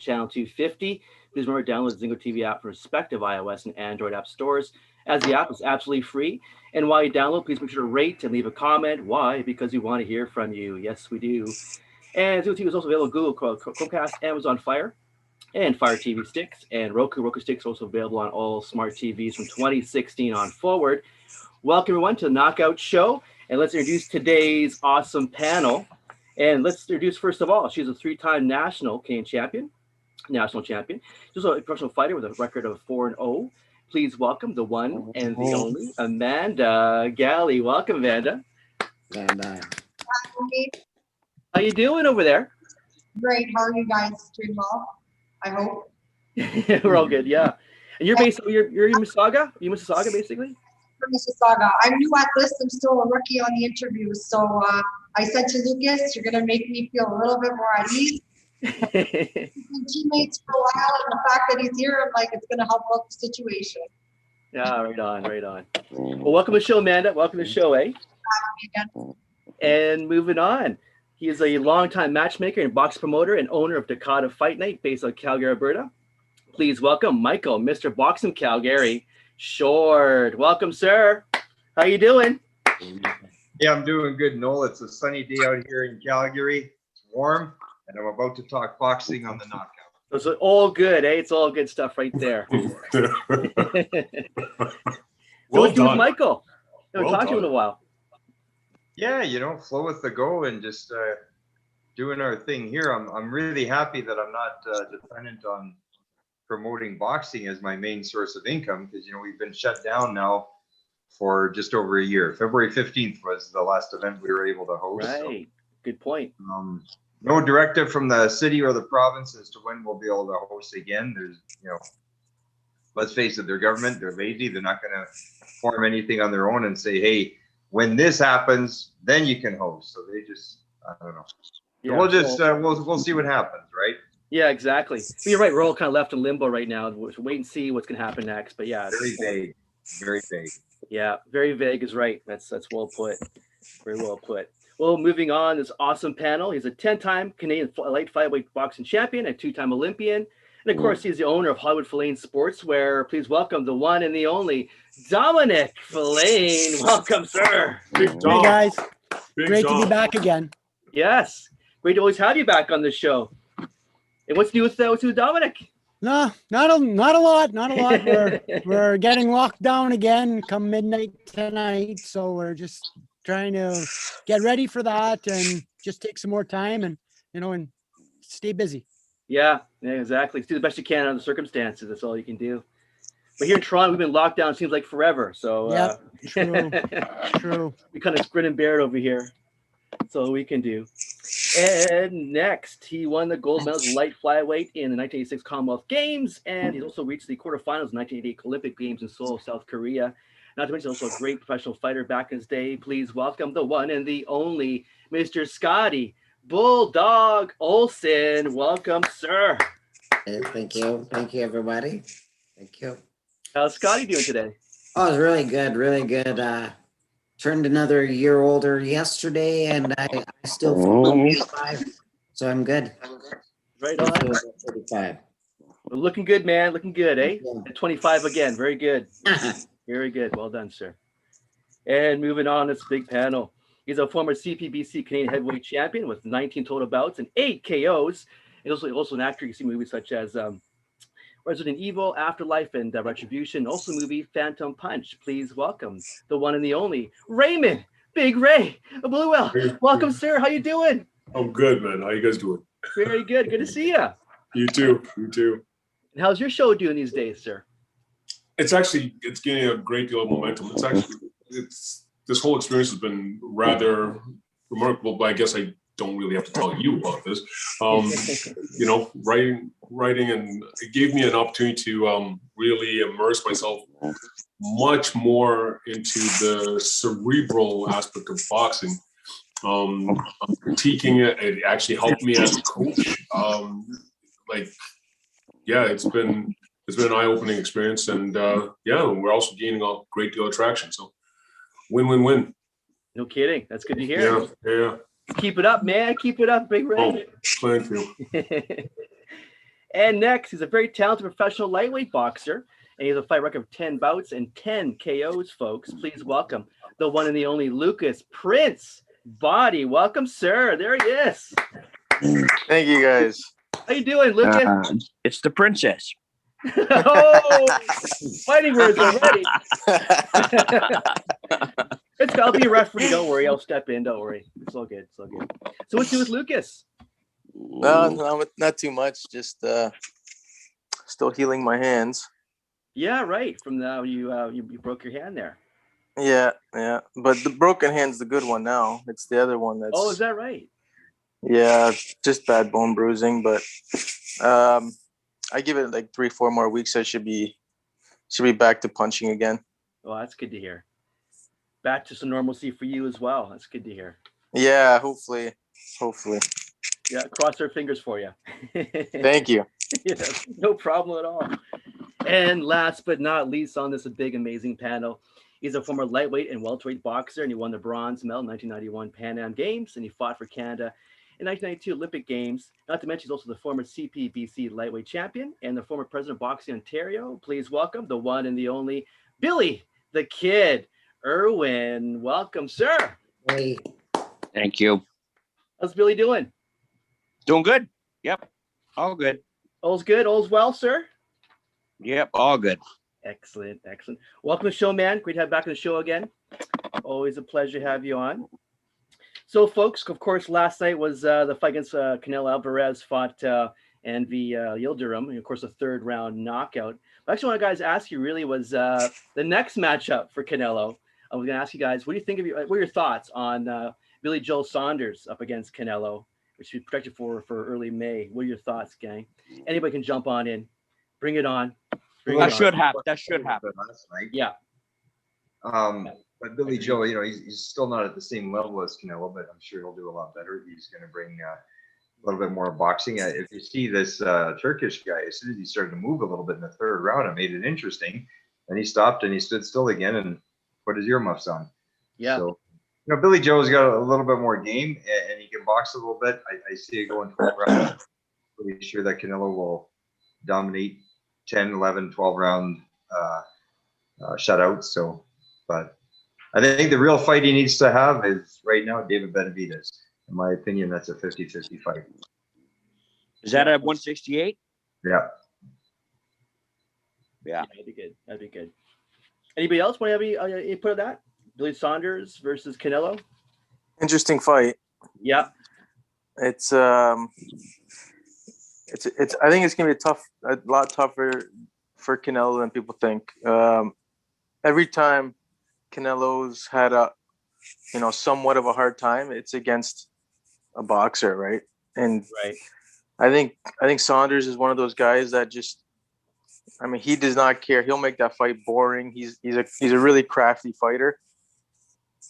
channel 250. Please remember to download the Zingo TV app for respective iOS and Android app stores, as the app is absolutely free. And while you download, please make sure to rate and leave a comment. Why? Because we want to hear from you. Yes, we do. And Zingo TV is also available on Google, Chromecast, Amazon Fire, and Fire TV sticks. And Roku. Roku sticks are also available on all smart TVs from 2016 on forward. Welcome, everyone, to the Knockout Show. And let's introduce today's awesome panel. And let's introduce, first of all, she's a three-time national Canadian champion. She's also a professional fighter with a record of 4-0. Please welcome the one and the only Amanda Galle. Welcome, Amanda. And How you doing over there? Great. How are you guys? Doing well, I hope. We're all good, yeah. And you're based, you're in Mississauga? You Mississauga, basically? From Mississauga. I'm new at this. I'm still a rookie on the interview. So I said to Lucas, you're going to make me feel a little bit more at ease. We've been teammates for a while, and the fact that he's here, I'm like, it's going to help out the situation. Yeah, right on, right on. Well, welcome to the show, Amanda. Welcome to the show, eh? And moving on. He is a longtime matchmaker and box promoter and owner of Dakota Fight Night based on Calgary, Alberta. Please welcome Michael, Mr. Boxing Calgary Short. Welcome, sir. How you doing? Yeah, I'm doing good, Noel. It's a sunny day out here in Calgary. It's warm, and I'm about to talk boxing on the Knockout. It's all good, eh? It's all good stuff right there. What's with Michael? Haven't talked to him in a while. Yeah, flow with the go and just doing our thing here. I'm really happy that I'm not dependent on promoting boxing as my main source of income, because we've been shut down now for just over a year. February 15th was the last event we were able to host. Right. So, good point. No directive from the city or the province as to when we'll be able to host again. There's, let's face it, their government, they're lazy. They're not going to form anything on their own and say, hey, when this happens, then you can host. So they just, I don't know. Yeah, we'll just, we'll see what happens, right? Yeah, exactly. But you're right. We're all kind of left in limbo right now. We'll wait and see what's going to happen next. But yeah. Very vague. Very vague. Yeah, very vague is right. That's well put. Very well put. Well, moving on, this awesome panel. He's a 10-time Canadian light flyweight boxing champion and 2-time Olympian. And of course, he's the owner of Hollywood Filane Sportswear. Please welcome the one and the only Domenic Filane. Welcome, sir. Hey, guys. Great to be back again. Yes. Great to always have you back on the show. And what's new with Domenic? No, not a lot. We're getting locked down again come midnight tonight. So we're just trying to get ready for that and just take some more time and, and stay busy. Yeah, exactly. Do the best you can under the circumstances. That's all you can do. But here in Toronto, we've been locked down, seems like forever. So yeah, true. We kind of grin and bear it over here. That's all we can do. And next, he won the gold medals light flyweight in the 1986 Commonwealth Games, and he's also reached the quarterfinals of the 1988 Olympic Games in Seoul, South Korea. Not to mention also a great professional fighter back in his day. Please welcome the one and the only Mr. Scotty Bulldog Olson. Welcome, sir. Hey, thank you. Thank you, everybody. Thank you. How's Scotty doing today? Oh, it's really good. Really good. Turned another year older yesterday, and I still feel 35, so I'm good. Right on. 35. Well, looking good, man. Looking good, eh? Yeah. At 25 again. Very good. Very good. Well done, sir. And moving on, this big panel. He's a former CPBC Canadian heavyweight champion with 19 total bouts and 8 KOs. And also an actor. You see movies such as Resident Evil, Afterlife, and Retribution. Also movie Phantom Punch. Please welcome the one and the only Raymond, Big Ray, Olubowale. Welcome, sir. How you doing? I'm good, man. How you guys doing? Very good. Good to see you. You too. You too. And how's your show doing these days, sir? It's gaining a great deal of momentum. This whole experience has been rather remarkable, but I guess I don't really have to tell you about this. Writing, and it gave me an opportunity to really immerse myself much more into the cerebral aspect of boxing. Critiquing it actually helped me as a coach. It's been an eye-opening experience, and we're also gaining a great deal of traction. So, win-win-win. No kidding. That's good to hear. Yeah. Keep it up, man. Keep it up, Big Ray. Oh, thank you. And next, he's a very talented professional lightweight boxer, and he has a fight record of 10 bouts and 10 KOs, folks. Please welcome the one and the only Lucas Prince Badhi. Welcome, sir. There he is. Thank you, guys. How you doing, Lucas? It's the princess. Oh, fighting words already. I'll be a referee. Don't worry. I'll step in. Don't worry. It's all good. It's all good. So what's new with Lucas? No, not too much. Just still healing my hands. Yeah, right. From the you broke your hand there. Yeah. But the broken hand's the good one now. It's the other one that's. Oh, is that right? Yeah, just bad bone bruising. But I give it like 3-4 more weeks. I should be back to punching again. Well, that's good to hear. Back to some normalcy for you as well. That's good to hear. Yeah, hopefully. Yeah, cross our fingers for you. Thank you. Yeah, no problem at all. And last but not least on this big, amazing panel, he's a former lightweight and welterweight boxer, and he won the bronze medal in 1991 Pan Am Games, and he fought for Canada in 1992 Olympic Games. Not to mention, he's also the former CPBC lightweight champion and the former president of Boxing Ontario. Please welcome the one and the only Billy the Kid Irwin. Welcome, sir. Hey, Thank you. How's Billy doing? Doing good. Yep. All good. All's good. All's well, sir. Yep. All good. Excellent. Welcome to the show, man. Great to have you back on the show again. Always a pleasure to have you on. So, folks, of course, last night was the fight against Canelo Alvarez fought Envy Yildirim, and of course, a third round knockout. But actually, what I guys ask you really was the next matchup for Canelo. I was going to ask you guys, what do you think of what are your thoughts on Billy Joe Saunders up against Canelo, which is projected for early May? What are your thoughts, gang? Anybody can jump on in. Bring it on. That should happen. Last night. Yeah. But Billy Joe, he's still not at the same level as Canelo, but I'm sure he'll do a lot better. He's going to bring a little bit more boxing. If you see this Turkish guy, as soon as he started to move a little bit in the third round, it made it interesting. And he stopped and he stood still again and put his earmuffs on. Yeah. So, Billy Joe's got a little bit more game and he can box a little bit. I see it going 12 rounds. Pretty sure that Canelo will dominate 10, 11, 12 round shutouts. So, but I think the real fight he needs to have is right now David Benavidez. In my opinion, that's a 50-50 fight. Is that at 168? Yeah. Yeah. That'd be good. Anybody else want to have any input of that? Billy Saunders versus Canelo? Interesting fight. Yeah. It's I think it's gonna be a lot tougher for Canelo than people think. Every time Canelo's had a somewhat of a hard time, it's against a boxer, right? And right. I think Saunders is one of those guys that he does not care. He'll make that fight boring. He's a really crafty fighter.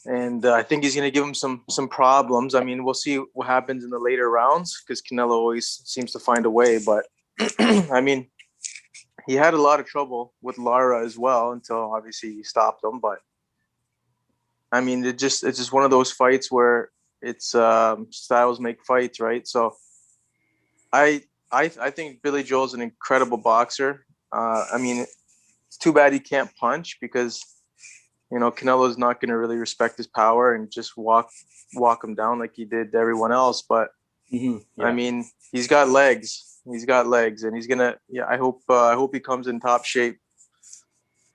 And I think he's going to give him some problems. I mean, we'll see what happens in the later rounds because Canelo always seems to find a way. But, I mean, he had a lot of trouble with Lara as well until obviously he stopped him. But, I mean, it's just one of those fights where it's styles make fights, right? So I think Billy Joel's an incredible boxer. I mean, it's too bad he can't punch because – Canelo's not going to really respect his power and just walk him down like he did to everyone else. But I mean, he's got legs. And he's gonna. Yeah, I hope he comes in top shape.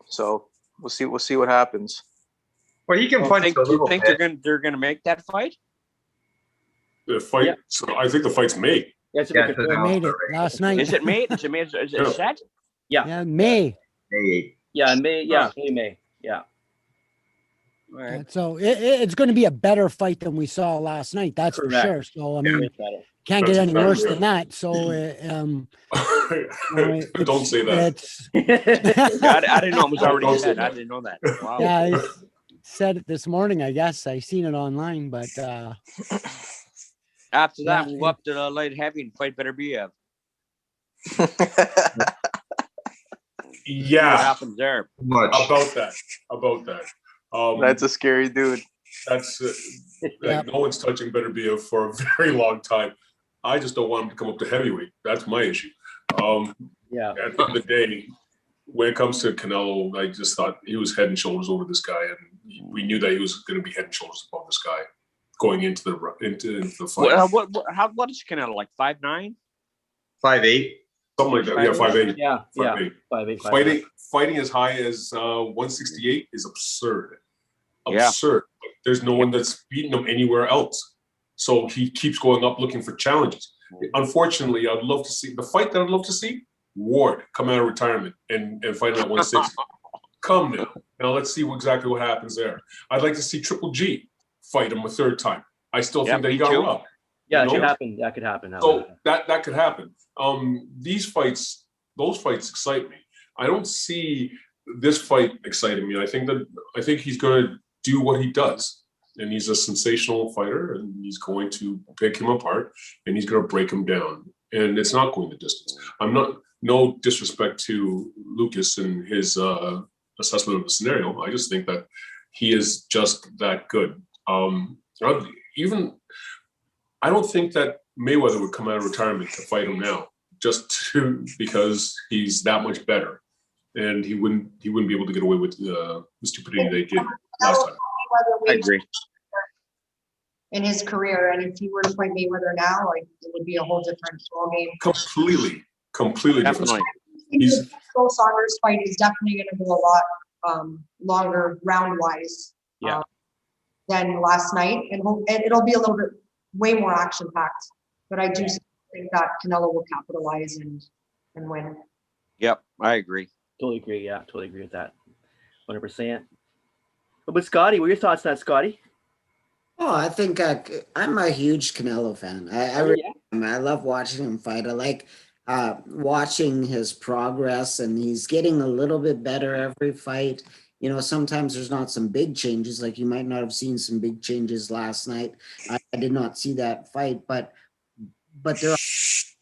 So we'll see what happens. Well, he can punch a little Do you think bit. they're gonna make that fight? The fight. Yeah. So I think the fight's made. That's Yeah, They made it last night. Is it made? Is it set? Yeah, May. May. Yeah, May. Yeah, May. Yeah. All right. So it's going to be a better fight than we saw last night. That's Correct. for sure. So I mean, Way better. can't get any worse than that. So Don't say that. It's I didn't know it was already Don't set. say I that. didn't know that. Wow. yeah. I said it this morning. I guess I seen it online, but After that, Yeah. move up to the light heavy and fight better BF. What Yeah, happens there? Much. about that. That's a scary dude. That's Yep. no one's touching better BF for a very long time. I just don't want him to come up to heavyweight. That's my issue. Yeah. At the end of the day, when it comes to Canelo, I just thought he was head and shoulders over this guy, and we knew that he was going to be head and shoulders above this guy going into the fight. What is Canelo, like 5'9"? 5'8". Something like that. Yeah, 5'8". Yeah. 5'8". 5'8". Fighting as high as 168 is absurd. Yeah. Absurd. There's no one that's beaten him anywhere else. So he keeps going up looking for challenges. Unfortunately, I'd love to see the fight that I'd love to see. Ward come out of retirement and fight at 160. Come now. Now let's see exactly what happens there. I'd like to see Triple G fight him a third time. I still think that he got robbed. Yeah, it could happen. That could happen. So that could happen. Those fights excite me. I don't see this fight exciting me. I think he's going to do what he does, and he's a sensational fighter, and he's going to pick him apart, and he's going to break him down, and it's not going the distance. No disrespect to Lucas and his assessment of the scenario. I just think that he is just that good. I don't think that Mayweather would come out of retirement to fight him now, because he's that much better, and he wouldn't be able to get away with the stupidity they did last time. I agree. In his career, and if he were to fight Mayweather now, like, it would be a whole different ballgame. Completely Definitely. different. Phil Saunders fight is definitely going to go a lot longer round-wise than last night, and it'll be a little bit way more action-packed. But I do think that Canelo will capitalize and win. Yep, I agree. Totally agree. Yeah, totally agree with that. 100%. But Scotty, what are your thoughts on that, Scotty? Oh, I think I'm a huge Canelo fan. I really am. I love watching him fight. I like watching his progress, and he's getting a little bit better every fight. You know, sometimes there's not some big changes, like you might not have seen some big changes last night. I did not see that fight, but there are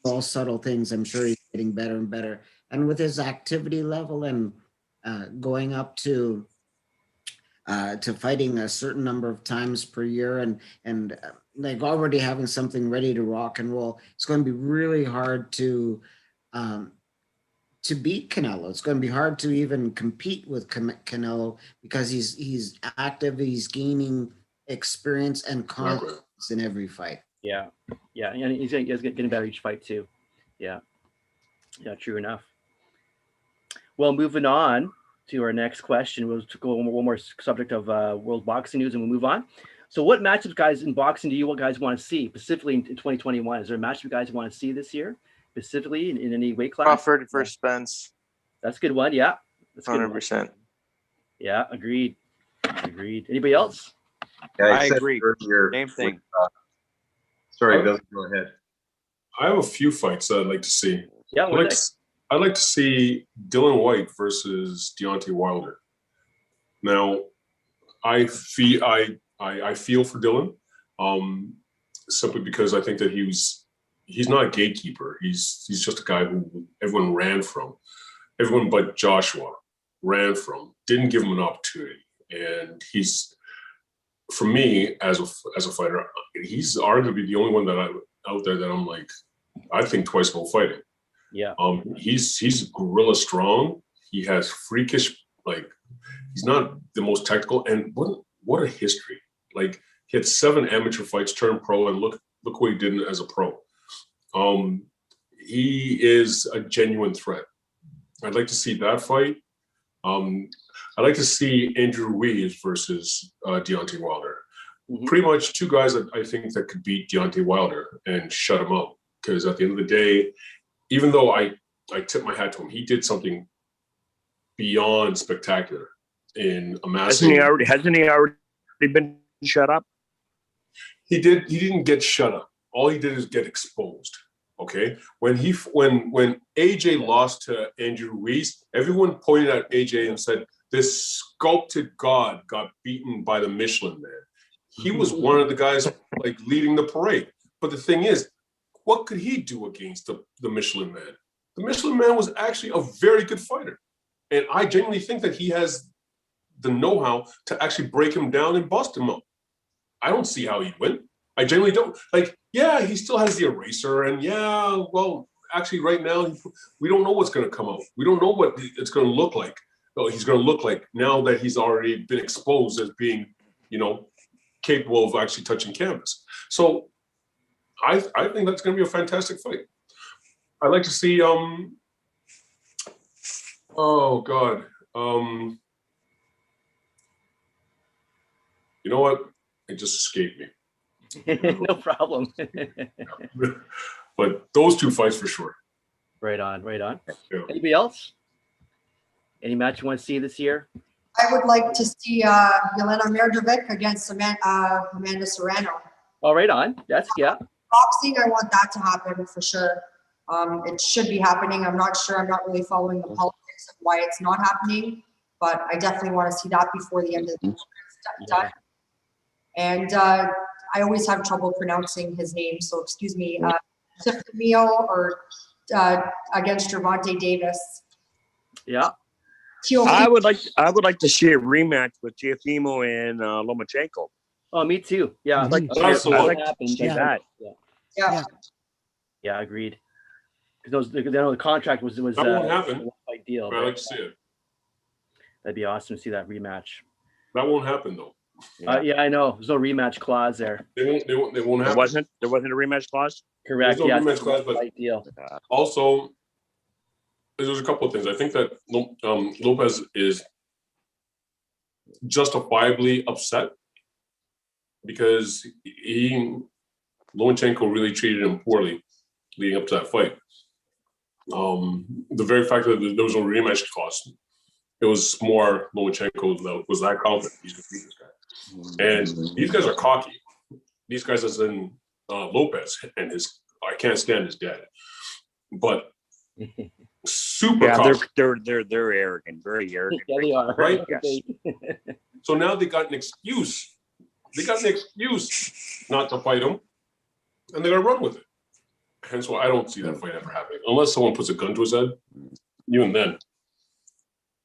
all subtle things. I'm sure he's getting better and better. And with his activity level and going up to fighting a certain number of times per year and like already having something ready to rock and roll, it's going to be really hard to beat Canelo. It's going to be hard to even compete with Canelo because he's active, he's gaining experience and confidence in every fight. Yeah, and he's getting better each fight too. Yeah, true enough. Well, moving on to our next question, we'll go one more subject of world boxing news, and we'll move on. So, what matchups, guys, in boxing do you guys want to see specifically in 2021? Is there a matchup you guys want to see this year, specifically in any weight class? Crawford versus Spence. That's a good one. Yeah, that's 100%. Yeah, agreed. Anybody else? Yeah, I agree. Earlier, Same thing. Sorry, Bill, go ahead. I have a few fights that I'd like to see. Yeah, I'd like to see Dylan White versus Deontay Wilder. Now, I feel for Dylan, simply because I think that he's not a gatekeeper. He's just a guy who everyone ran from. Everyone but Joshua ran from. Didn't give him an opportunity, and he's, for me as a fighter, he's arguably the only one that out there that I'm like, I think twice about fighting. Yeah. He's gorilla strong. He has freakish, like, he's not the most technical, and what a history. Like, he had 7 amateur fights, turned pro, and look what he did as a pro. He is a genuine threat. I'd like to see that fight. I'd like to see Andrew Ruiz versus Deontay Wilder. Mm-hmm. Pretty much 2 guys that I think that could beat Deontay Wilder and shut him up. Because at the end of the day, even though I tip my hat to him, he did something beyond spectacular in amassing. Hasn't he already been shut up? He didn't get shut up. All he did is get exposed. Okay. When AJ lost to Andrew Ruiz, everyone pointed at AJ and said, this sculpted god got beaten by the Michelin Man. He was one of the guys like leading the parade. But the thing is, what could he do against the Michelin Man? The Michelin Man was actually a very good fighter. And I genuinely think that he has the know-how to actually break him down and bust him up. I don't see how he'd win. I genuinely don't. Like, yeah, he still has the eraser. And yeah, well, actually right now, we don't know what's going to come out. We don't know what it's going to look like. Well, he's going to look like now that he's already been exposed as being, capable of actually touching canvas. So I think that's going to be a fantastic fight. I'd like to see, oh God. You know what? It just escaped me. No problem. But those two fights for sure. Right on, right on. Yeah. Anybody else? Any match you want to see this year? I would like to see Yelena Merdovic against Amanda Serrano. Oh, right on. That's, yeah. Boxing, I want that to happen for sure. It should be happening. I'm not sure. I'm not really following the politics of why it's not happening, but I definitely want to see that before the end of the year. Yeah. And I always have trouble pronouncing his name, so excuse me. Tifemio or against Gervonta Davis. Yeah. I would like to see a rematch with Teofimo and Lomachenko. Oh, me too. Yeah. I'd like to That's see the I'd one. like to see that. Yeah. Yeah, agreed. Because the contract was That won't happen. ideal. But I'd like to see it. That'd be awesome to see that rematch. That won't happen though. Yeah, I know. There's no rematch clause there. They won't There happen. wasn't a rematch clause. Correct. There's no Yeah, rematch it's a clause, but ideal. also there's a couple of things. I think that Lopez is justifiably upset because Lomachenko really treated him poorly leading up to that fight. The very fact that there was no rematch clause, it was more Lomachenko that was that confident he's going to beat this guy. And these guys are cocky. These guys, as in Lopez and I can't stand his dad, but super cocky. They're arrogant, very arrogant. Yeah, they are. Right? Yes. So now they got an excuse. They got an excuse not to fight him, and they're gonna run with it. Hence why I don't see that fight ever happening, unless someone puts a gun to his head. Even then,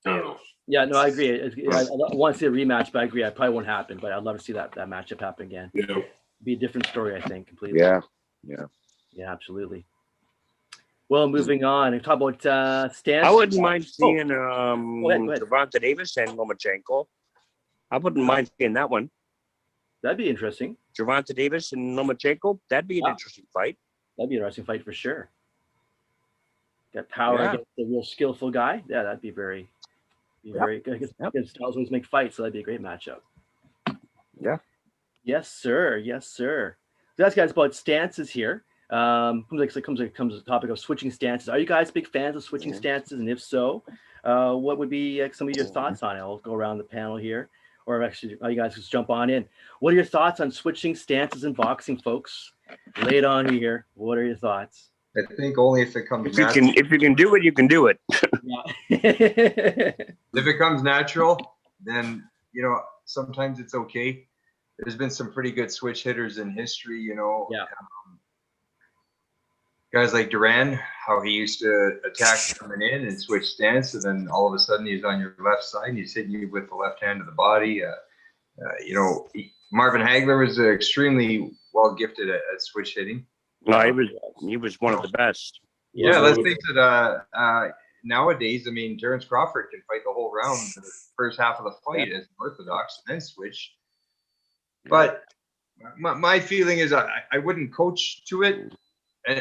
I don't know. Yeah, no, I agree. I want to see a rematch, but I agree. It probably won't happen. But I'd love to see that matchup happen again. Yeah. It'd be a different story, I think, completely. Yeah. Yeah, absolutely. Well, moving on and talk about stance. I wouldn't mind seeing Go ahead. Gervonta Davis and Lomachenko. I wouldn't mind seeing that one. That'd be interesting. Gervonta Davis and Lomachenko. That'd be an interesting fight. That'd be an interesting fight for sure. Got power against a real skillful guy. Yeah, that'd be very good. Against styles always make fights, so that'd be a great matchup. Yeah. Yes, sir. Yes, sir. So that's guys about stances here. Comes a topic of switching stances. Are you guys big fans of switching stances? And if so, what would be some of your thoughts on it? I'll go around the panel here, or actually, you guys just jump on in. What are your thoughts on switching stances in boxing, folks? Lay it on me here. What are your thoughts? I think only if it comes If you can do it, you can do it. If it comes natural, then sometimes it's okay. There's been some pretty good switch hitters in history, Yeah. Guys like Duran, how he used to attack coming in and switch stance, and then all of a sudden he's on your left side and he's hitting you with the left hand of the body. Marvin Hagler was extremely well gifted at switch hitting. No, he was one of the best. Yeah, let's face it. Nowadays, I mean, Terrence Crawford can fight the whole round, the first half of the fight as orthodox, and then switch. But my feeling is I wouldn't coach to it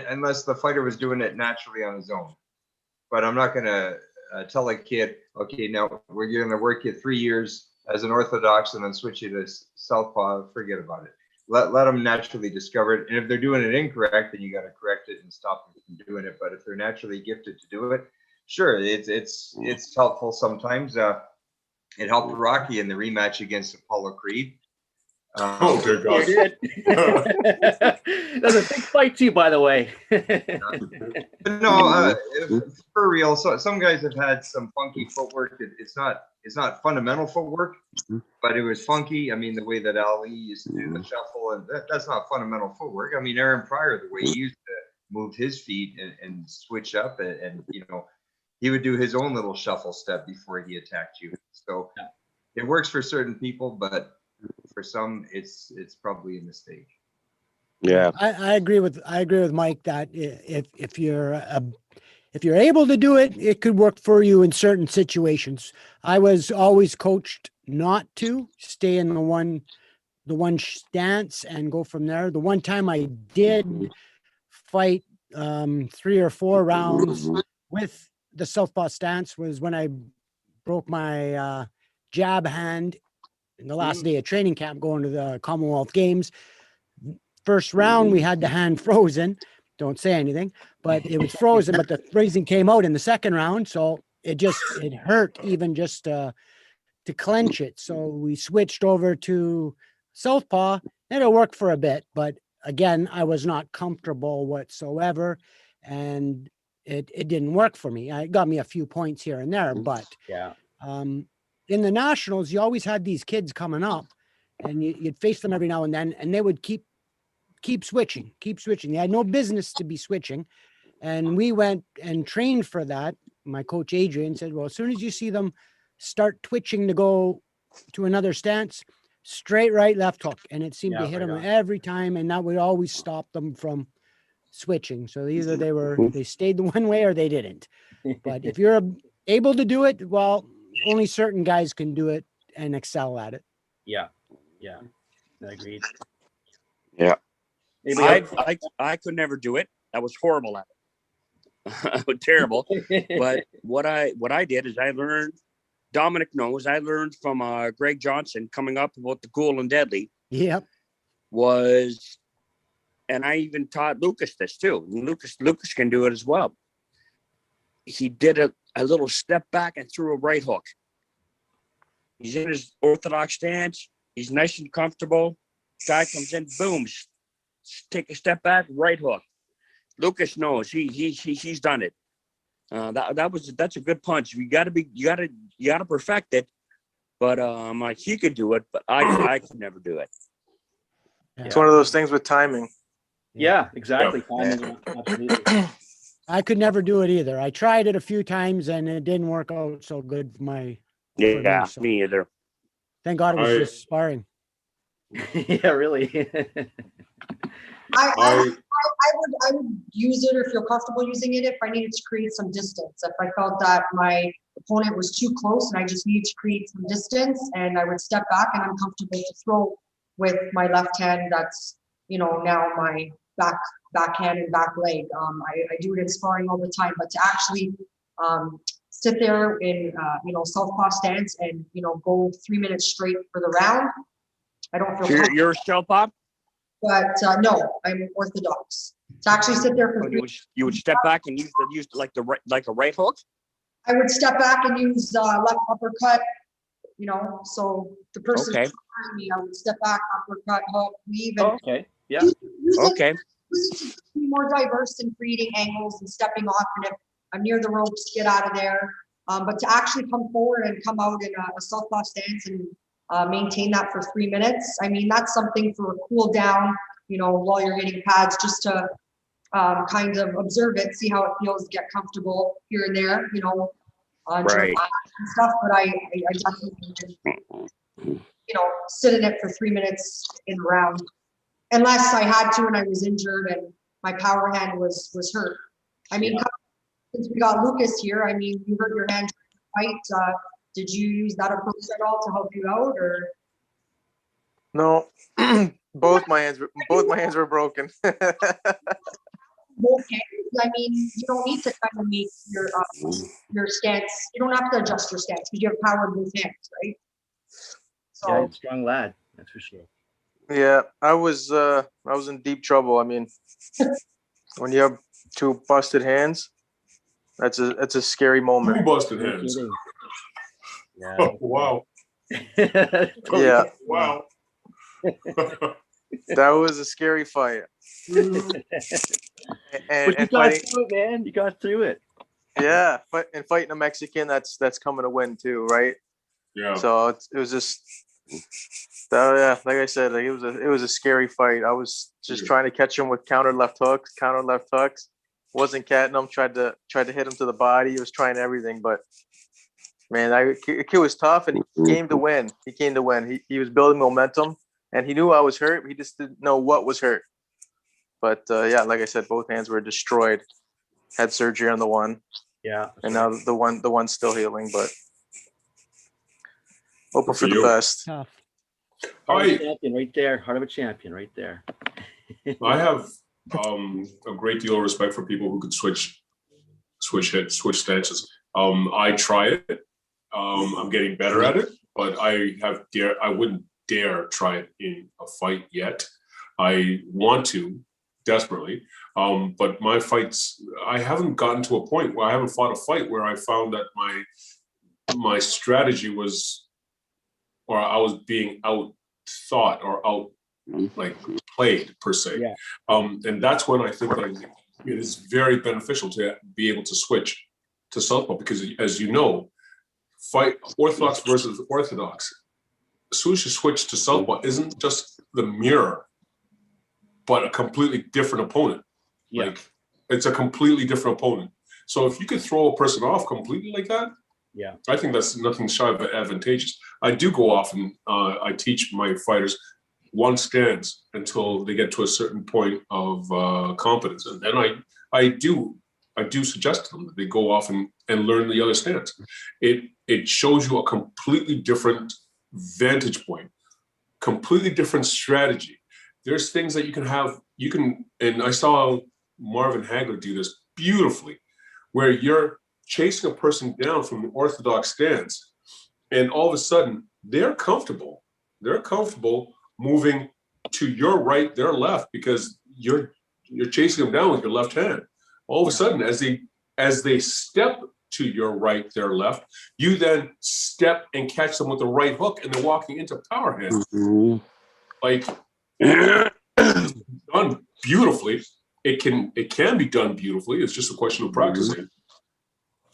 unless the fighter was doing it naturally on his own. But I'm not going to tell a kid, okay, now we're going to work you 3 years as an orthodox and then switch you to southpaw. Forget about it. Let them naturally discover it. And if they're doing it incorrect, then you got to correct it and stop them from doing it. But if they're naturally gifted to do it, sure, it's helpful sometimes. It helped Rocky in the rematch against Apollo Creed. Oh, dear God. That was a big fight too, by the way. No, for real. So some guys have had some funky footwork. It's not fundamental footwork, but it was funky. I mean, the way that Ali used to do the shuffle, and that's not fundamental footwork. I mean, Aaron Pryor, the way he used to move his feet and switch up, and he would do his own little shuffle step before he attacked you. So it works for certain people, but for some, it's probably a mistake. Yeah. I agree with Mike that if you're able to do it, it could work for you in certain situations. I was always coached not to stay in the one stance and go from there. The one time I did fight 3 or 4 rounds with the southpaw stance was when I broke my jab hand in the last day of training camp going to the Commonwealth Games. First round, we had the hand frozen. Don't say anything, but it was frozen, but the freezing came out in the second round. So it hurt even just to clench it. So we switched over to southpaw and it worked for a bit, but again, I was not comfortable whatsoever. And it didn't work for me. It got me a few points here and there, but Yeah. in the nationals, you always had these kids coming up and you'd face them every now and then, and they would keep switching. They had no business to be switching. And we went and trained for that. My coach, Adrian, said, well, as soon as you see them start twitching to go to another stance, straight right, left hook. And it seemed to hit them every time. And that would always stop them from switching. So either they stayed the one way or they didn't. But if you're able to do it, well, only certain guys can do it and excel at it. Yeah. Agreed. Yeah. Anybody I could never do it. I was horrible at it. Terrible. But what I did is I learned, Domenic knows, I learned from Greg Johnson coming up about the cool and deadly. Yep. And I even taught Lucas this too. Lucas can do it as well. He did a little step back and threw a right hook. He's in his orthodox stance. He's nice and comfortable. Guy comes in, boom, take a step back, right hook. Lucas knows he's done it. That's a good punch. You gotta perfect it. But like he could do it, but I could never do it. It's one of those things with timing. Yeah, exactly. Timing, absolutely. I could never do it either. I tried it a few times and it didn't work out so good for me, so. Me either. Thank God it was just sparring. Yeah, really. I would use it or feel comfortable using it if I needed to create some distance. If I felt that my opponent was too close and I just needed to create some distance, and I would step back and I'm comfortable to throw with my left hand. That's, now my backhand and back leg. I do it in sparring all the time, but to actually sit there in southpaw stance and go 3 minutes straight for the round, I don't feel comfortable. You're southpaw? But no, I'm orthodox. To actually sit there for you would step back and use like a right hook? I would step back and use left uppercut, so the person behind me, I would step back, uppercut, hook, weave, and okay. Yeah. Use Okay. Use it to be more diverse in creating angles and stepping off, and if I'm near the ropes, get out of there. But to actually come forward and come out in a southpaw stance and maintain that for 3 minutes, I mean, that's something for a cool down, while you're getting pads, just to kind of observe it, see how it feels, get comfortable here and there, Right. and stuff. But I definitely, sit in it for 3 minutes in a round, unless I had to and I was injured and my power hand was hurt. I mean, since we got Lucas here, I mean, you hurt your hand during the fight. Did you use that approach at all to help you out, or? No, both my hands were broken. Both hands. I mean, you don't need to kind of make your stance. You don't have to adjust your stance because you have power in both hands, right? So, Yeah, strong lad. That's for sure. Yeah, I was in deep trouble. I mean, when you have two busted hands, that's a scary moment. Two busted hands. Yeah. Oh, wow. Yeah. Wow. That was a scary fight. But you got through it, man. You got through it. Yeah, and fighting a Mexican, that's coming to win too, right? Yeah. So it was just, yeah, like I said, like it was a scary fight. I was just trying to catch him with counter left hooks. Wasn't catching him. Tried to hit him to the body. He was trying everything, but man, the kid was tough, and he came to win. He was building momentum, and he knew I was hurt. He just didn't know what was hurt. But yeah, like I said, both hands were destroyed. Had surgery on the one, Yeah. and now the one's still healing. But hoping For for the you. best. Tough. Heart of a I champion right there. Heart of a champion right there. I have a great deal of respect for people who could switch stances. I try it. I'm getting better at it, but I wouldn't dare try it in a fight yet. I want to desperately, but my fights, I haven't gotten to a point where I haven't fought a fight where I found that my strategy was, or I was being out thought or out like played per se. Yeah. And that's when I think that it is very beneficial to be able to switch to southpaw, because as you know, fight orthodox versus orthodox. As soon as you switch to southpaw, isn't just the mirror, but a completely different opponent. Yeah. Like it's a completely different opponent. So if you could throw a person off completely like that, Yeah. I think that's nothing shy of advantageous. I do go off and I teach my fighters one stance until they get to a certain point of competence, and then I do suggest to them that they go off and learn the other stance. It shows you a completely different vantage point, completely different strategy. There's things that you can, and I saw Marvin Hagler do this beautifully, where you're chasing a person down from the orthodox stance, and all of a sudden they're comfortable moving to your right, their left, because you're chasing them down with your left hand. All of a sudden, as they step to your right, their left, you then step and catch them with the right hook, and they're walking into power hand. Mhm. Like done beautifully. It can be done beautifully. It's just a question of practicing.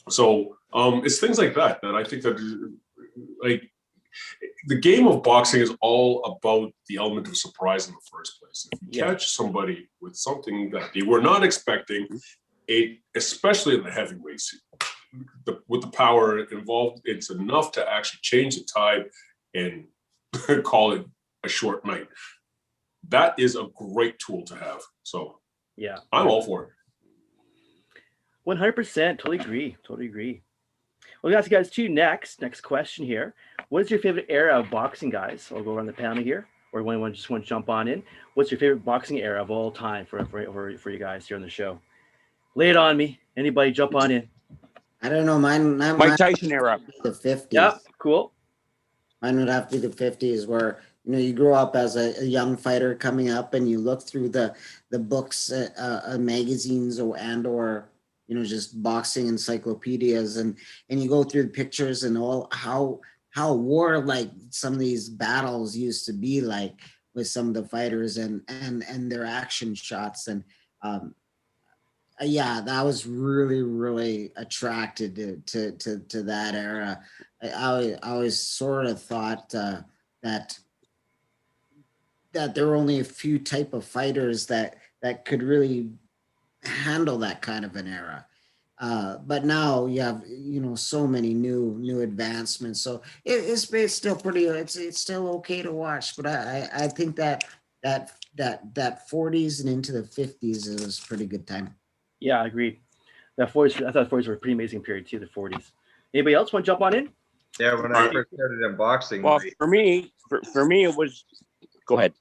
So it's things like that I think that, like, the game of boxing is all about the element of surprise in the first place. If you catch somebody with something that they were not expecting, especially in the heavyweights, with the power involved, it's enough to actually change the tide and call it a short night. That is a great tool to have. So yeah, I'm all for it. 100%. Totally agree. Well, we got you guys too. Next question here. What is your favorite era of boxing, guys? I'll go around the panel here, or anyone just want to jump on in. What's your favorite boxing era of all time for you guys here on the show? Lay it on me. Anybody jump on in? I don't know. Mine Mike Tyson era. The 50s. Yeah, cool. Mine would have to be the 50s, where you grow up as a young fighter coming up, and you look through the books, magazines, or just boxing encyclopedias, and you go through the pictures and all how war, like some of these battles used to be like with some of the fighters and their action shots. And yeah, that was really attracted to that era. I always sort of thought that there were only a few type of fighters that could really handle that kind of an era. But now you have so many new advancements. So it's still pretty. It's still okay to watch. But I think that 40s and into the 50s was a pretty good time. Yeah, I agree. I thought 40s were a pretty amazing period too. The 40s. Anybody else want to jump on in? Yeah, when I first started in boxing. Well, for me, it was. Go ahead.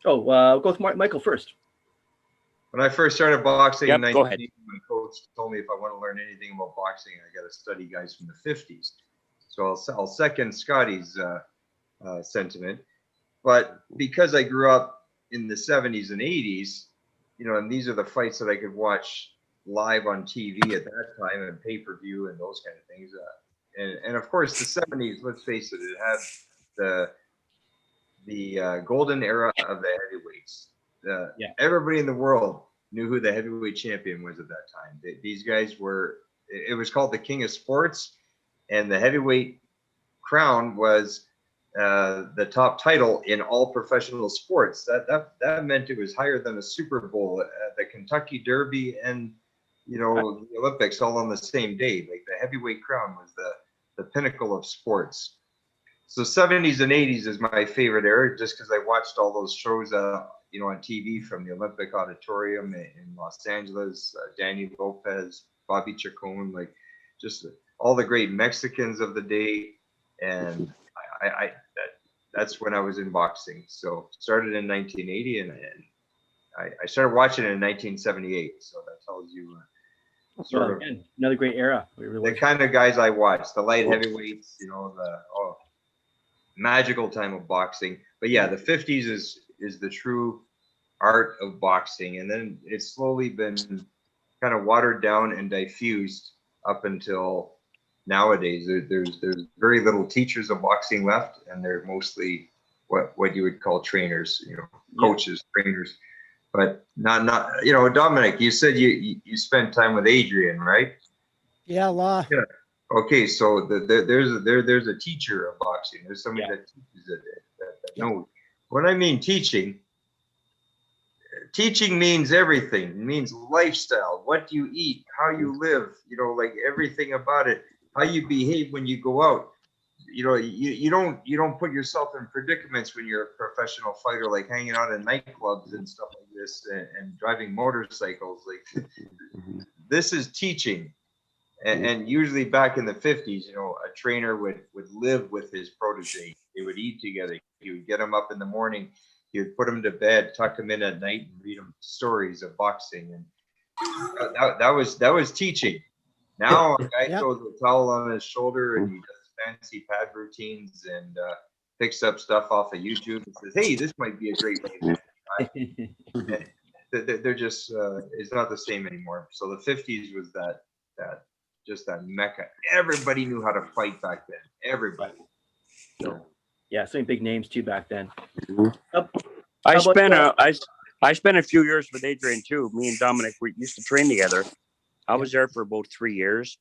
Oh, go with Michael first. When I first started boxing in Go ahead. 1980, my coach told me if I want to learn anything about boxing, I got to study guys from the 50s. So I'll second Scotty's sentiment. But because I grew up in the 70s and 80s, and these are the fights that I could watch live on TV at that time and pay-per-view and those kind of things. And of course, the 70s, let's face it, it had the golden era of the heavyweights. Everybody in the world knew who the heavyweight champion was at that time. These guys were, it was called the King of Sports, and the heavyweight crown was the top title in all professional sports. That meant it was higher than a Super Bowl, the Kentucky Derby, and the Olympics all on the same day. Like the heavyweight crown was the pinnacle of sports. So 70s and 80s is my favorite era, just because I watched all those shows, on TV from the Olympic Auditorium in Los Angeles, Danny Lopez, Bobby Chacon, like just all the great Mexicans of the day. And that's when I was in boxing. So started in 1980 and I started watching it in 1978. So that tells you sort of again, another great era. the kind of guys I watched, the light heavyweights, the magical time of boxing. But yeah, the 50s is the true art of boxing. And then it's slowly been kind of watered down and diffused up until nowadays. There's very little teachers of boxing left, and they're mostly what you would call trainers, coaches, trainers. But not Domenic, you said you spent time with Adrian, right? Yeah, a lot. Yeah. Okay, so there's a teacher of boxing. There's somebody that teaches it. That knows. When I mean teaching means everything. It means lifestyle, what you eat, how you live, like everything about it, how you behave when you go out. You don't put yourself in predicaments when you're a professional fighter, like hanging out in nightclubs and stuff like this and driving motorcycles. Like this is teaching. And usually back in the 50s, a trainer would live with his protege. They would eat together. He would get him up in the morning. He would put him to bed, tuck him in at night, and read him stories of boxing. And that was teaching. Now a guy throws a towel on his shoulder and he does fancy pad routines and picks up stuff off of YouTube and says, "Hey, this might be a great way." They're just it's not the same anymore. So the 50s was that mecca. Everybody knew how to fight back then. Everybody. So, yeah, so many big names too back then. I spent a few years with Adrian too. Me and Domenic, we used to train together. I was there for about 3 years.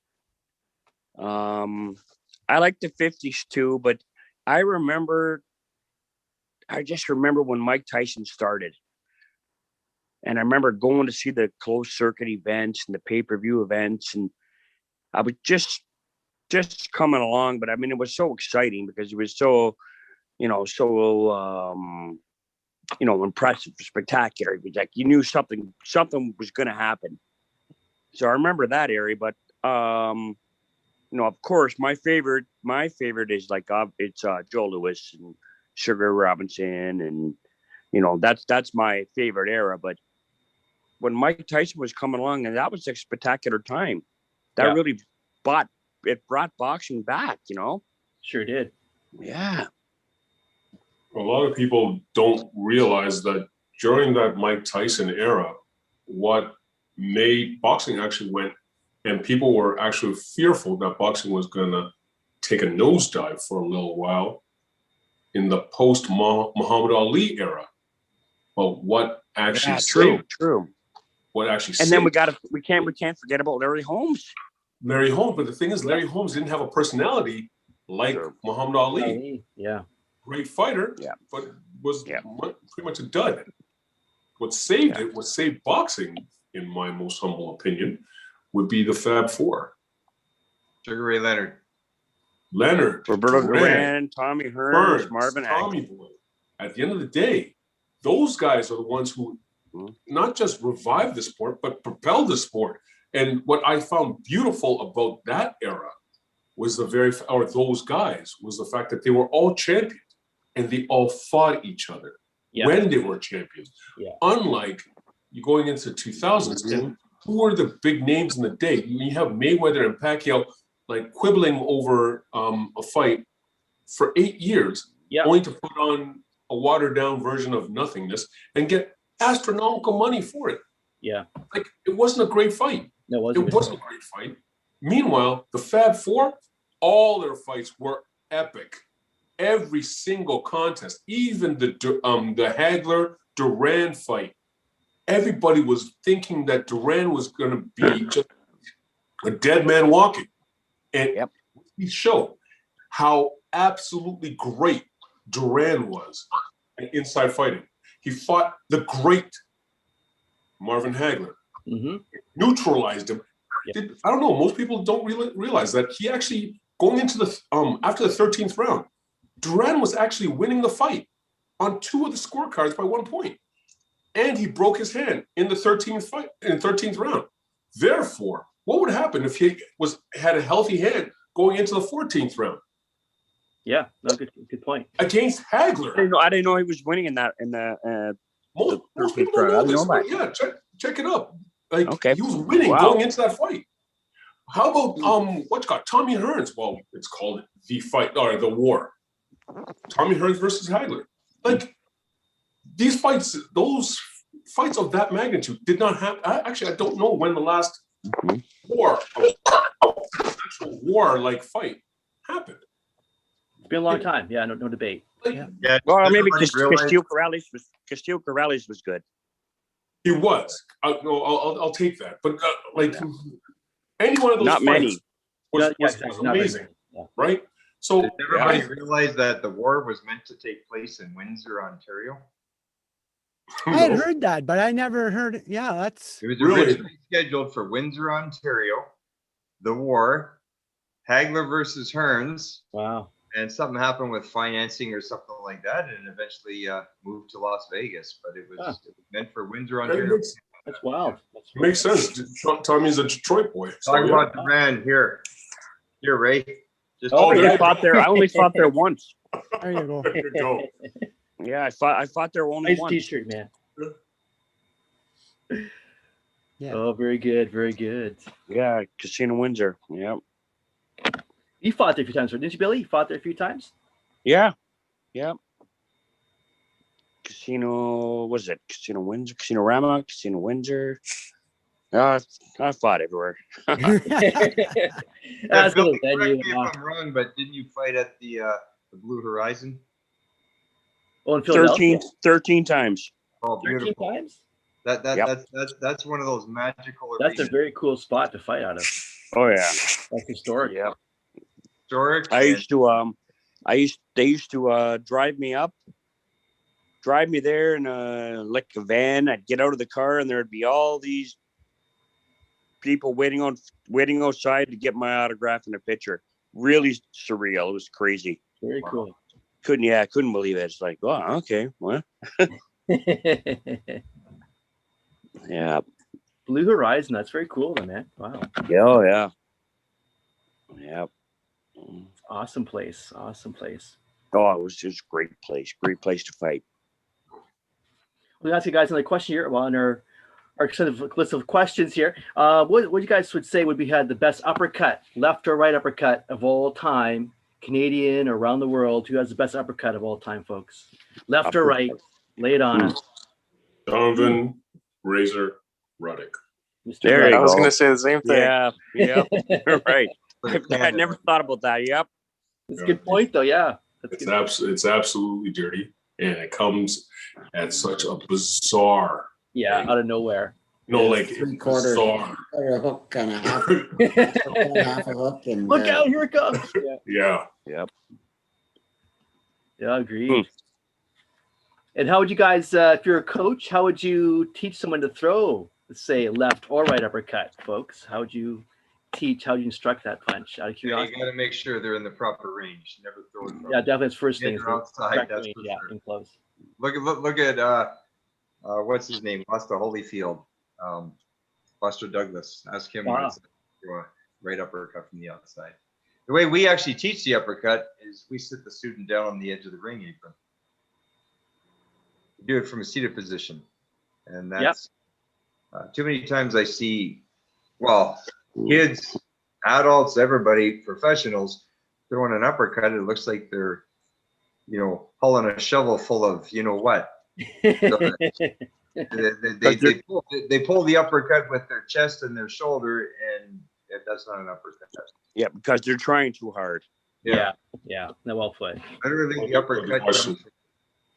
I like the 50s too, but I just remember when Mike Tyson started. And I remember going to see the closed circuit events and the pay-per-view events, and I was just coming along, but I mean, it was so exciting because it was so impressive, spectacular. It was like you knew something was going to happen. So I remember that area, but of course, my favorite is like it's Joe Louis and Sugar Robinson, and that's my favorite era. But when Mike Tyson was coming along, and that was a spectacular time. That really brought boxing back, Sure did. Yeah. A lot of people don't realize that during that Mike Tyson era, what made boxing actually went, and people were actually fearful that boxing was going to take a nosedive for a little while in the post Muhammad Ali era. But what actually true. What actually and then we can't forget about Larry Holmes. Larry Holmes, but the thing is, Larry Holmes didn't have a personality like Muhammad Ali. Yeah. Great fighter, but was pretty much a dud. What saved boxing, in my most humble opinion, would be the Fab Four. Sugar Ray Leonard, Roberto Duran, Tommy Hearns, Marvin Tommy Boy. At the end of the day, those guys are the ones who not just revived the sport, but propelled the sport. And what I found beautiful about that era was those guys was the fact that they were all champions and they all fought each other when they were champions. Yeah. Unlike you going into 2000s, and who were the big names in the day? You have Mayweather and Pacquiao like quibbling over a fight for 8 years, only to put on a watered down version of nothingness and get astronomical money for it. Yeah. Like it wasn't a great fight. No, it wasn't a great fight. Meanwhile, the Fab Four, all their fights were epic. Every single contest, even the Hagler Duran fight, everybody was thinking that Duran was going to be just a dead man walking. And he showed how absolutely great Duran was at inside fighting. He fought the great Marvin Hagler, neutralized him. I don't know. Most people don't realize that he actually, going into the after the 13th round, Duran was actually winning the fight on 2 of the scorecards by 1 point. and he broke his hand in the 13th round. Therefore, what would happen if he had a healthy hand going into the 14th round? Yeah, no, good point. Against Hagler. I didn't know he was winning in the Most people don't know this, but yeah, check it up. Like, okay. He was winning going into that fight. How about Tommy Hearns? Well, it's called the fight or the war. Tommy Hearns versus Hagler. Like, these fights, those fights of that magnitude did not happen. Actually, I don't know when the last actual war-like fight happened. It's been a long time. Yeah, no debate. Yeah. Well, maybe Castillo Corrales was good. He was. I'll take that. But any one of those Not fights many. was amazing, right? So did everybody realize that the war was meant to take place in Windsor, Ontario? I had heard that, but I never heard it. Yeah, that's It was Really? originally scheduled for Windsor, Ontario. The war, Hagler versus Hearns, Wow. and something happened with financing or something like that, and eventually moved to Las Vegas. But it was meant for Windsor, Ontario. That's wild. It makes sense. Tommy's a Detroit boy. Talk about Duran here. Here, Ray. Just I only fought there once. there you go. There you go. Yeah, I fought there only Nice once. T-shirt, man. Yeah. Oh, very good, very good. Yeah, Casino Windsor. Yeah. You fought there a few times, didn't you, Billy? You fought there a few times. Yeah. Casino, was it Casino Windsor, Casino Rama, Casino Windsor? I fought everywhere. That's Billy, good venue. correct me if I'm wrong, but didn't you fight at the Blue Horizon? Oh, in Philadelphia. 13 times. Oh, 13 beautiful. times. That's one of those magical That's a arenas. very cool spot to fight out of. Oh yeah. That's historic. Yeah. Historic. They used to drive me there in like a van. I'd get out of the car and there'd be all these people waiting outside to get my autograph and a picture. Really surreal. It was crazy. Very cool. Couldn't believe it. It's like, oh, okay, what? Yeah. Blue Horizon. That's very cool, though, man. Wow. Yeah. Oh, yeah. Yeah. Awesome place. Awesome place. Oh, it was just a great place to fight. We'll ask you guys another question here. Well, in our sort of list of questions here, what you guys would say would be had the best uppercut, left or right uppercut of all time, Canadian or around the world? Who has the best uppercut of all time, folks? Left or right? Lay it on us. Donovan Razor Ruddock. Mr. There Right. you I was go. going to say the same thing. Yeah. Right. I never thought about that. Yep. That's a good point, though. Yeah. It's absolutely dirty, and it comes at such a bizarre. Yeah, out of nowhere. Like Three-quarter bizarre. hook, kind of half a hook, and Look out, here it comes. Yeah. Yep. Yeah, agreed. And how would you guys, if you're a coach, how would you teach someone to throw, let's say, left or right uppercut, folks? How would you teach? How would you instruct that punch? Out of Yeah, curiosity. you got to make sure they're in the proper range. Never throw it from Yeah, definitely. It's first thing. in or outside. That's for Yeah, sure. in close. Look at what's his name? Buster Holyfield. Buster Douglas. Ask him Wow. what it's like to throw a right uppercut from the outside. The way we actually teach the uppercut is we sit the student down on the edge of the ring apron. We do it from a seated position, and that's too many times I see, kids, adults, everybody, professionals throwing an uppercut. It looks like they're, pulling a shovel full of what. So they pull the uppercut with their chest and their shoulder, and that's not an uppercut. Yeah, because they're trying too hard. Yeah. No, well played. I really think the uppercut comes from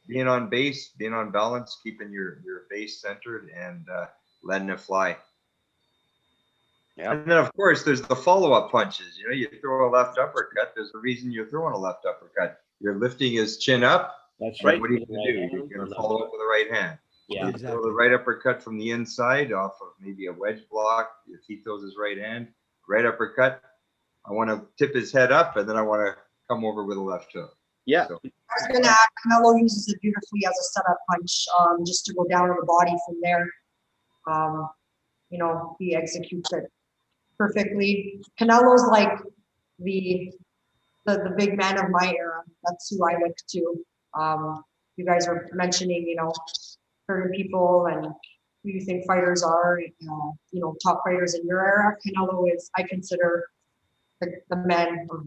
being on base, being on balance, keeping your base centered, and letting it fly. Yeah. And then, of course, there's the follow-up punches. You throw a left uppercut. There's a reason you're throwing a left uppercut. You're lifting his chin up. That's right. What are you going to do? You're going to follow up with the right hand. Yeah. You throw the right uppercut from the inside off of maybe a wedge block. If he throws his right hand, right uppercut. I want to tip his head up, and then I want to come over with a left hook. Yeah. So, I was gonna add, Canelo uses it beautifully as a setup punch, just to go down on the body from there. He executes it perfectly. Canelo's like the big man of my era. That's who I look to. You guys were mentioning, certain people and who you think fighters are, top fighters in your era. Canelo is, I consider, the man of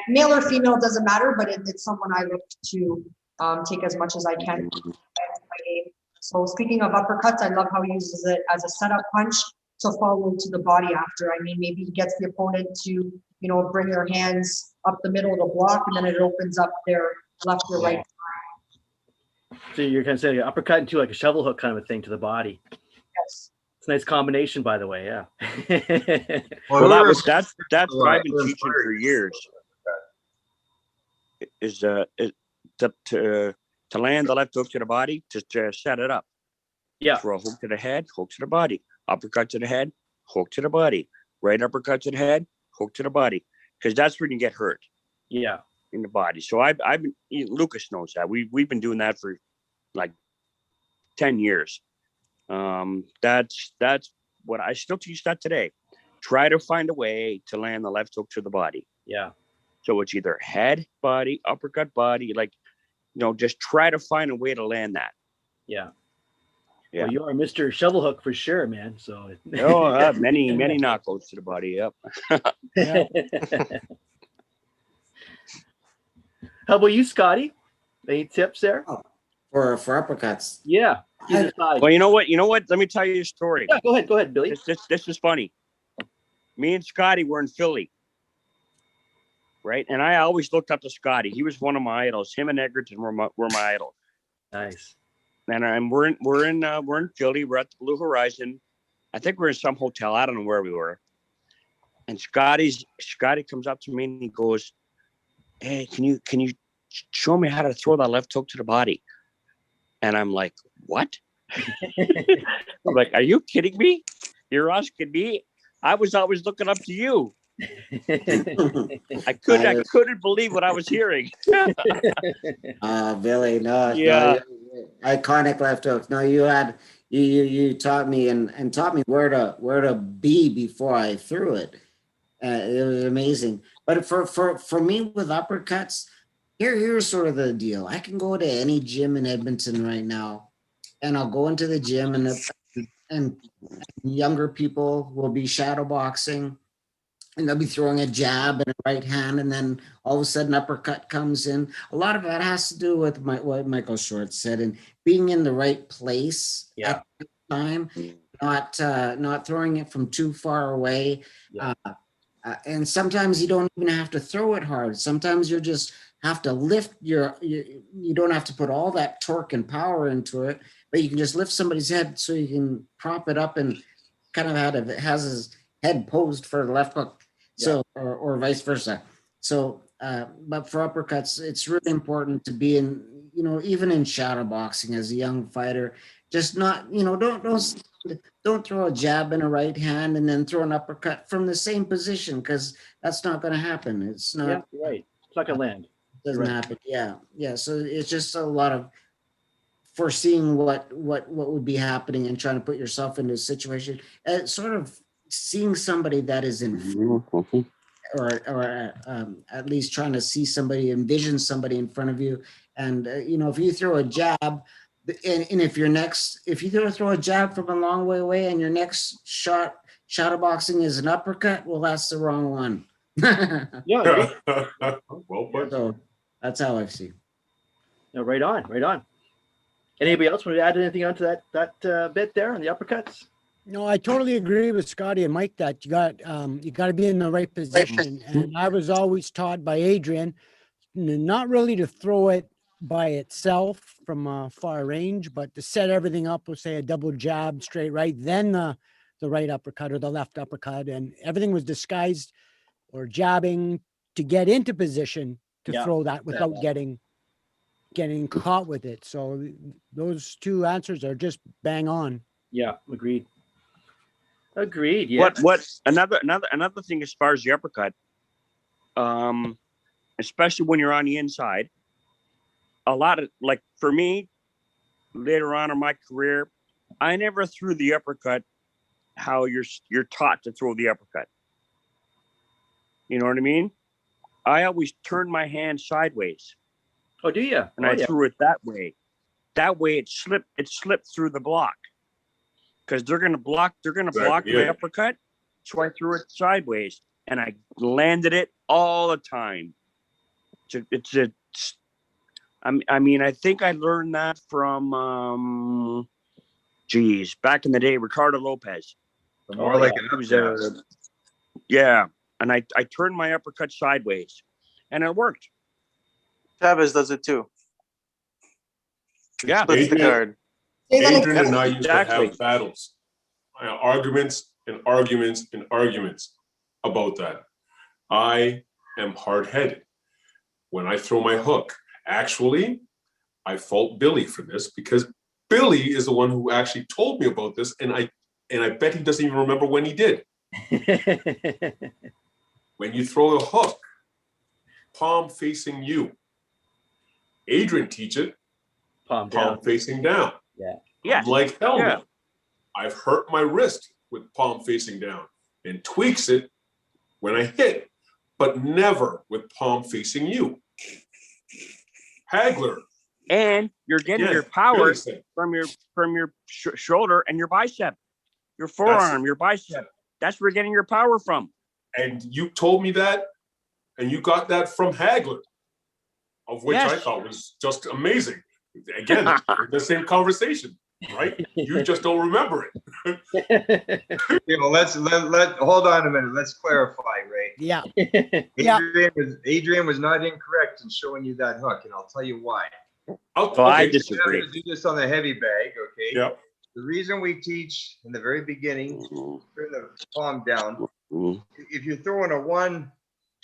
male or female, doesn't matter, but it's someone I look to take as much as I can in my game. So speaking of uppercuts, I love how he uses it as a setup punch to follow to the body after. I mean, maybe he gets the opponent to, bring their hands up the middle of the block, and then it opens up their left or right. So you're kind of saying an uppercut into like a shovel hook kind of a thing to the body. Yes. It's a nice combination, by the way. Yeah. Well, that's what I've been teaching for years. Is to land the left hook to the body, to set it up. Yeah. Throw a hook to the head, hook to the body. Uppercut to the head, hook to the body. Right uppercut to the head, hook to the body. Because that's when you get hurt. Yeah. In the body. So I've been, Lucas knows that. We've been doing that for like 10 years. That's what I still teach that today. Try to find a way to land the left hook to the body. Yeah. So it's either head, body, uppercut, body, just try to find a way to land that. Yeah. Yeah. Well, you are Mr. Shovel Hook for sure, man. So many knockouts to the body. Yep. Yeah. How about you, Scotty? Any tips there? Oh, for uppercuts. Yeah. Well, you know what? Let me tell you a story. Yeah, go ahead, Billy. This is funny. Me and Scotty were in Philly, right? And I always looked up to Scotty. He was one of my idols. Him and Edgerton were my idols. Nice. And we're in Philly. We're at the Blue Horizon. I think we're in some hotel. I don't know where we were. And Scotty comes up to me and he goes, "Hey, can you show me how to throw that left hook to the body?" And I'm like, "What?" I'm like, "Are you kidding me? You're asking me? I was always looking up to you." I couldn't believe what I was hearing. Billy, no, yeah, iconic left hooks. No, you taught me and taught me where to be before I threw it. It was amazing. But for me with uppercuts, here's sort of the deal. I can go to any gym in Edmonton right now, and I'll go into the gym and younger people will be shadow boxing. And they'll be throwing a jab and a right hand, and then all of a sudden uppercut comes in. A lot of that has to do with what Michael Short said, and being in the right place at the time, not throwing it from too far away. Yeah. And sometimes you don't even have to throw it hard. Sometimes you just have to lift you don't have to put all that torque and power into it, but you can just lift somebody's head so you can prop it up and kind of has his head posed for the left hook. So, or vice versa. So, but for uppercuts, it's really important to be in, even in shadow boxing as a young fighter, just not, don't throw a jab in a right hand and then throw an uppercut from the same position, because that's not going to happen. It's not. Yeah, right. It's not going to land. Doesn't happen. Yeah. Yeah. So it's just a lot of foreseeing what would be happening and trying to put yourself into a situation, sort of seeing somebody that is in, or at least trying to see somebody, envision somebody in front of you. And, if you throw a jab, and if you throw a jab from a long way away and your next shadow boxing is an uppercut, well, that's the wrong one. Yeah. Well put. So that's how I see. No, right on. Anybody else want to add anything onto that bit there on the uppercuts? No, I totally agree with Scotty and Mike that you got to be in the right position. And I was always taught by Adrian not really to throw it by itself from far range, but to set everything up with, say, a double jab straight right, then the right uppercut or the left uppercut, and everything was disguised or jabbing to get into position to throw that without getting caught with it. So those two answers are just bang on. Yeah, agreed. Yeah. What another thing as far as the uppercut, especially when you're on the inside. A lot of, like for me, later on in my career, I never threw the uppercut how you're taught to throw the uppercut. You know what I mean? I always turned my hand sideways. Oh, do you? And I threw it that way. That way it slipped through the block. Because they're gonna block my uppercut. So I threw it sideways and I landed it all the time. I mean, I think I learned that from back in the day, Ricardo Lopez. More like He was yeah. And I turned my uppercut sideways and it worked. Chavez does it too. Yeah. Splits the guard. Adrian and I used to Exactly. have battles, arguments and arguments and arguments about that. I am hard-headed when I throw my hook. Actually, I fault Billy for this because Billy is the one who actually told me about this, and I bet he doesn't even remember when he did. When you throw a hook, palm facing you. Adrian teach it, Palm facing down. Yeah. Yeah. Like hell Yeah. no. I've hurt my wrist with palm facing down and tweaks it when I hit, but never with palm facing you. Hagler. And you're getting your power from your shoulder and your bicep, your forearm, your bicep. That's where you're getting your power from. And you told me that, and you got that from Hagler, of which I thought was just amazing. Again, the same conversation, right? You just don't remember it. Let's hold on a minute. Let's clarify, Ray. Yeah. Adrian was not incorrect in showing you that hook, and I'll tell you why. I disagree. We have to do this on the heavy bag, okay? Yep. The reason we teach in the very beginning, turn the palm down. If you're throwing a 1,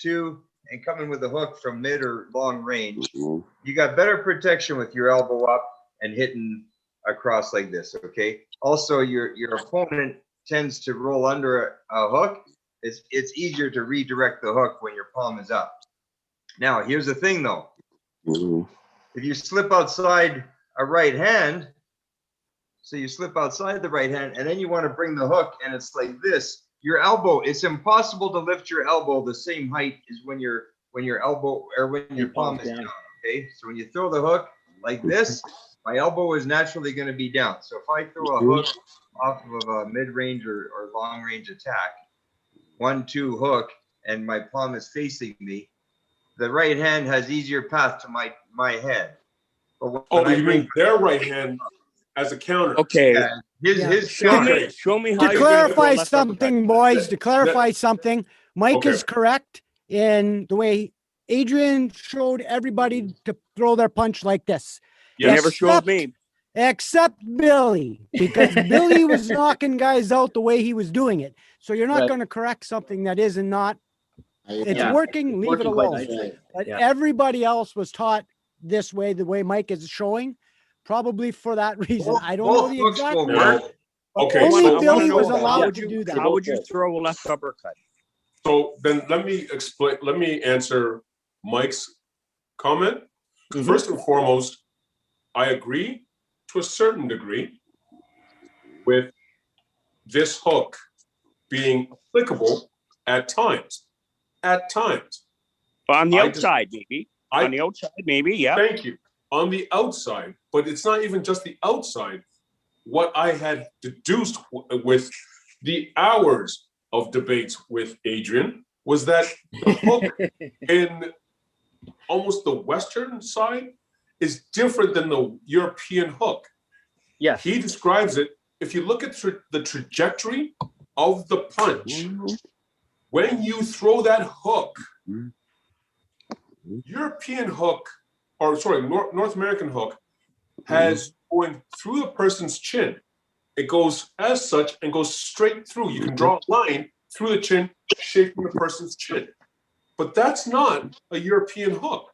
2, and coming with a hook from mid or long range, you got better protection with your elbow up and hitting across like this, okay? Also, your opponent tends to roll under a hook. It's easier to redirect the hook when your palm is up. Now, here's the thing though. If you slip outside a right hand, so you slip outside the right hand and then you want to bring the hook and it's like this, your elbow, it's impossible to lift your elbow the same height as when your elbow or when your palm is down, okay? So when you throw the hook like this, my elbow is naturally going to be down. So if I throw a hook off of a mid-range or long-range attack, 1, 2 hook, and my palm is facing me, the right hand has easier path to my head. But when you mean their right hand as a counter? Okay. Yeah, his show me how To clarify something, boys, to clarify something, Mike is correct in the way Adrian showed everybody to throw their punch like this. You never showed me. Except Billy, because Billy was knocking guys out the way he was doing it. So you're not going to correct something that is not. It's working, leave it alone. But everybody else was taught this way, the way Mike is showing, probably for that reason. I don't know the exact word. Okay, only Billy was allowed to do that. How would you throw a left uppercut? So then let me explain. Let me answer Mike's comment. First and foremost, I agree to a certain degree with this hook being applicable at times. At times. On the outside, maybe. On the outside, maybe, yeah. Thank you. On the outside, but it's not even just the outside. What I had deduced with the hours of debates with Adrian was that the hook in almost the Western side is different than the European hook. Yes. He describes it, if you look at the trajectory of the punch, when you throw that hook, European hook, or sorry, North American hook, has going through the person's chin. It goes as such and goes straight through. You can draw a line through the chin, shaping the person's chin. But that's not a European hook.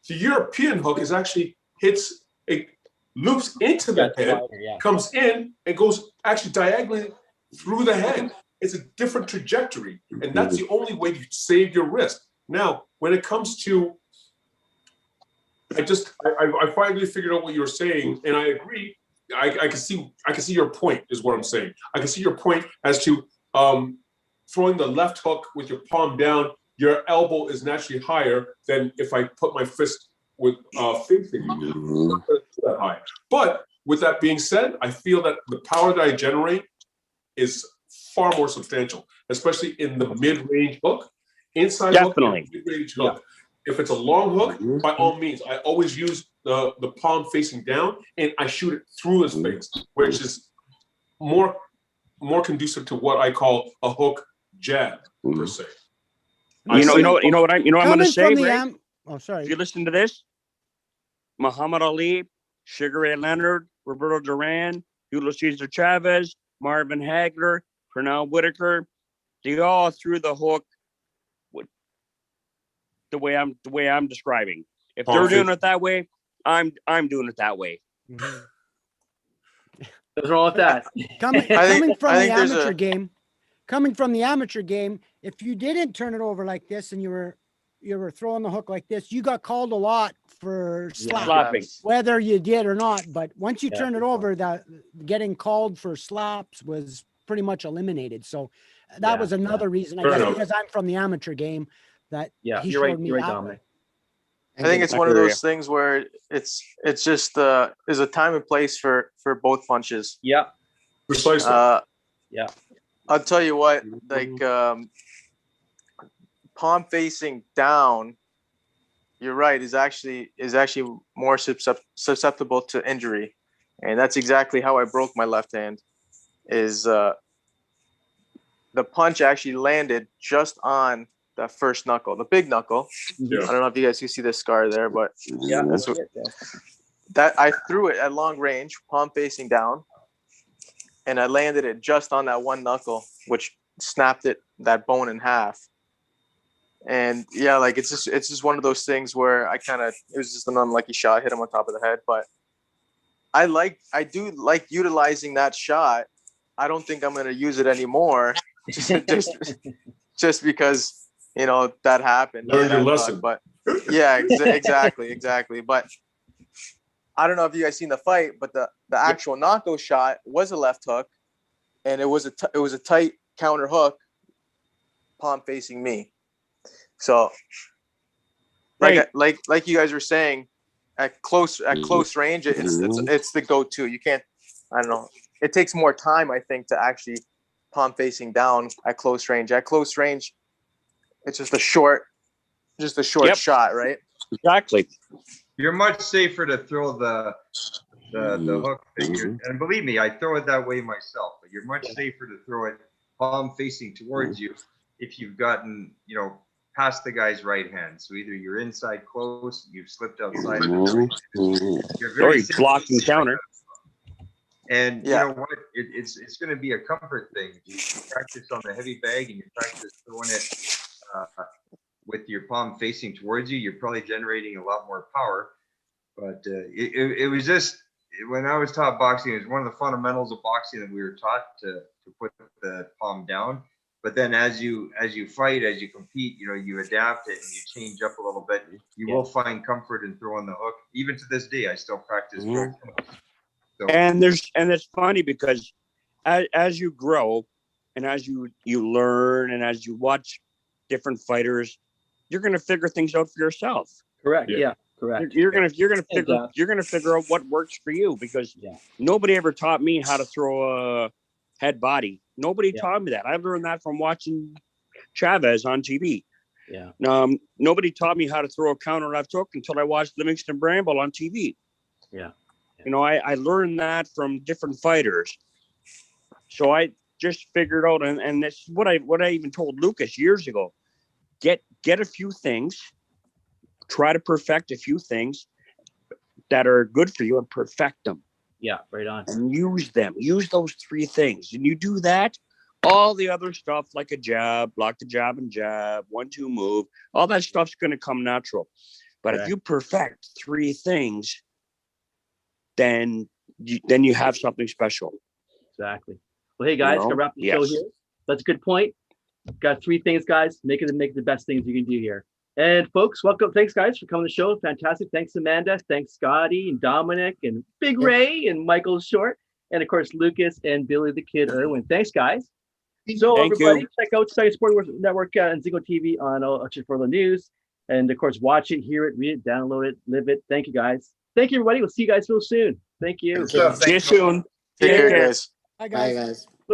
The European hook is actually it loops into the head, comes in, and goes actually diagonally through the head. It's a different trajectory, and that's the only way to save your wrist. Now, when it comes to I finally figured out what you were saying, and I agree. I can see your point is what I'm saying. I can see your point as to throwing the left hook with your palm down. Your elbow is naturally higher than if I put my fist with facing you. That high. But with that being said, I feel that the power that I generate is far more substantial, especially in the mid-range hook, inside Definitely. hook, mid-range hook. If it's a long hook, by all means, I always use the palm facing down, and I shoot it through his face, which is more conducive to what I call a hook jab per se. You know what I'm going to say, Ray? Oh, sorry. If you listen to this, Muhammad Ali, Sugar Ray Leonard, Roberto Duran, Julio Cesar Chavez, Marvin Hagler, Pernell Whitaker, they all threw the hook the way I'm describing. If they're doing it that way, I'm doing it that way. What's wrong with that? Coming from the amateur game, if you didn't turn it over like this and you were throwing the hook like this, you got called a lot for slapping, whether you did or not. But once you turn it over, that getting called for slaps was pretty much eliminated. So that was another reason, I guess, because I'm from the amateur game, that he showed me that way. I think it's one of those things where it's just there's a time and place for both punches. Yeah, precisely. Yeah, I'll tell you what, like palm facing down, you're right, is actually more susceptible to injury, and that's exactly how I broke my left hand. Is the punch actually landed just on that first knuckle, the big knuckle. Yeah. I don't know if you guys can see the scar there, but that's what, that I threw it at long range, palm facing down, and I landed it just on that one knuckle, which snapped that bone in half. And yeah, like it's just one of those things where it was just an unlucky shot, hit him on top of the head. But I do like utilizing that shot. I don't think I'm going to use it anymore, just because, that happened. Learned your lesson. But yeah, exactly. But I don't know if you guys seen the fight, but the actual knockout shot was a left hook, and it was a tight counter hook, palm facing me. So, like you guys were saying, at close range, it's the go-to. You can't. I don't know. It takes more time, I think, to actually palm facing down at close range. At close range, it's just a short shot, right? Exactly. You're much safer to throw the hook figure, and believe me, I throw it that way myself. But you're much safer to throw it palm facing towards you if you've gotten past the guy's right hand. So either you're inside close, you've slipped outside of it. You're very blocking counter. And you know what? It's going to be a comfort thing. You practice on the heavy bag and you practice throwing it with your palm facing towards you. You're probably generating a lot more power. But it was just, when I was taught boxing, it was one of the fundamentals of boxing that we were taught to put the palm down. But then as you fight, as you compete, you adapt it and you change up a little bit. You will find comfort in throwing the hook. Even to this day, I still practice. So. And it's funny because as you grow and as you learn and as you watch different fighters, you're going to figure things out for yourself. Correct. Yeah. Correct. You're gonna figure out what works for you, because nobody ever taught me how to throw a head body. Nobody taught me that. I learned that from watching Chavez on TV. Yeah. Nobody taught me how to throw a counter left hook until I watched Livingston Bramble on TV. Yeah. I learned that from different fighters. So I just figured out, and that's what I even told Lucas years ago. Get a few things, try to perfect a few things that are good for you and perfect them. Yeah, right on. And use them. Use those three things. And you do that, all the other stuff like a jab, block the jab and jab, 1-2 move, all that stuff's going to come natural. But if you perfect three things, then you have something special. Exactly. Well, hey guys, gonna wrap the show here. That's a good point. Got three things, guys. Make the best things you can do here. And folks, welcome. Thanks, guys, for coming to the show. Fantastic. Thanks, Amanda. Thanks, Scotty and Dominic and Big Ray and Michael Short. And of course, Lucas and Billy the Kid Irwin. Thanks, guys. So Thank everybody, you. check out Second Sport Network and Zingo TV on for the news. And of course, watch it, hear it, read it, download it, live it. Thank you, guys. Thank you, everybody. We'll see you guys real soon. Thank you. Good stuff. See you Thanks. soon. Take care, care. guys. Hi, Bye, guys. guys.